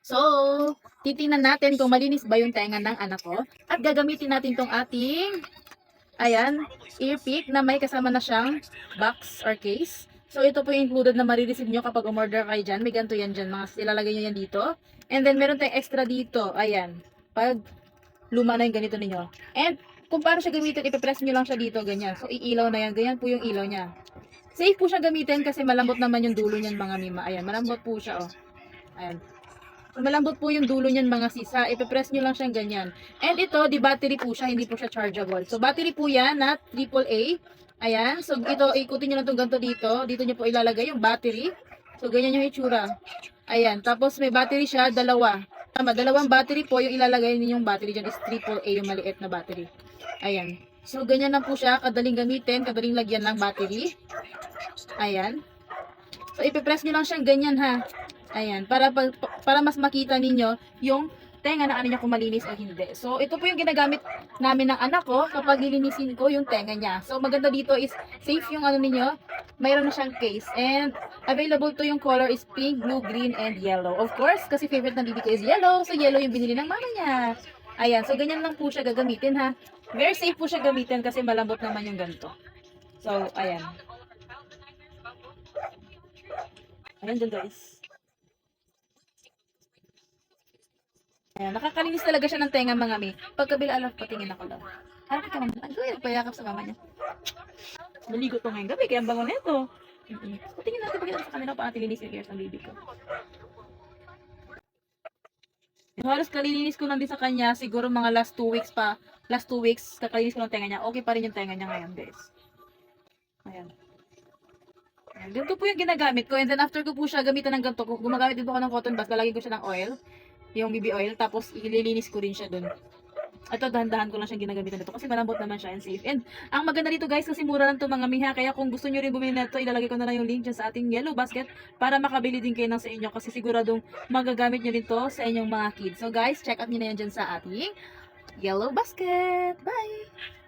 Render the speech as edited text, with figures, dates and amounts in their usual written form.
So, titingnan natin kung malinis ba yung tenga ng anak ko. At gagamitin natin tong ating, ayan, ear pick na may kasama na siyang box or case. So, ito po yung included na marireceive nyo kapag umorder kayo dyan. May ganito yan dyan. Ilalagay nyo yan dito. And then, meron tayong extra dito. Ayan. Pag luma na yung ganito ninyo. And, kung paano siya gamitin, ipipress nyo lang siya dito. Ganyan. So, iilaw na yan. Ganyan po yung ilaw niya. Safe po siya gamitin kasi malambot naman yung dulo niyan mga mima. Ayan. Malambot po siya, oh. Ayan. Malambot po yung dulo niyan mga sisa. Ipe-press nyo lang siyang ganyan. And ito, di battery po siya, hindi po siya chargeable. So, battery po yan na AAA. Ayan. So, ito, ikutin nyo lang itong ganito dito. Dito nyo po ilalagay yung battery. So, ganyan yung itsura. Ayan. Tapos, may battery siya, dalawa. Tama, dalawang battery po. Yung ilalagay ninyong battery dyan is AAA, yung maliit na battery. Ayan. So, ganyan lang po siya. Kadaling gamitin, kadaling lagyan ng battery. Ayan. So, ipe-press nyo lang siyang ganyan ha. Ayan, para mas makita ninyo yung tenga na ano niya kung malinis o hindi. So, ito po yung ginagamit namin ng anak ko kapag lilinisin ko yung tenga niya. So, maganda dito is safe yung ano ninyo. Mayroon na siyang case. And available to yung color is pink, blue, green, and yellow. Of course, kasi favorite ng bibi ko is yellow. So, yellow yung binili ng mama niya. Ayan, so ganyan lang po siya gagamitin ha. Very safe po siya gamitin kasi malambot naman yung ganito. So, ayan. Ayan dyan guys. Ayan, nakakalinis talaga siya ng tenga mga mi. Pagkabila alam, patingin ako lang. Harap ka naman. Ang gawin, payakap sa mama niya. Naligo to ngayong gabi, kaya ang bango nito. Patingin natin pagkita sa kanila paano tilinis yung ears ng baby ko. Halos kalilinis ko lang din sa kanya, siguro mga last 2 weeks pa. Last 2 weeks, kakalinis ko ng tenga niya. Okay pa rin yung tenga niya ngayon, guys. Ayan. Ayan. Ganito po yung ginagamit ko. And then after ko po siya gamitan ng ganito, gumagamit din po ako ng cotton bud. Lalagyan ko siya ng oil. Yung BB oil, tapos ililinis ko rin siya dun. Ito, dahan-dahan ko lang siyang ginagamitan nito kasi malambot naman siya and safe. And ang maganda dito guys, kasi mura lang to mga miha. Kaya kung gusto nyo rin bumili na ito, ilalagay ko na lang yung link dyan sa ating yellow basket para makabili din kayo ng sa inyo kasi siguradong magagamit nyo rin to sa inyong mga kids. So guys, check out nyo na yan dyan sa ating yellow basket. Bye!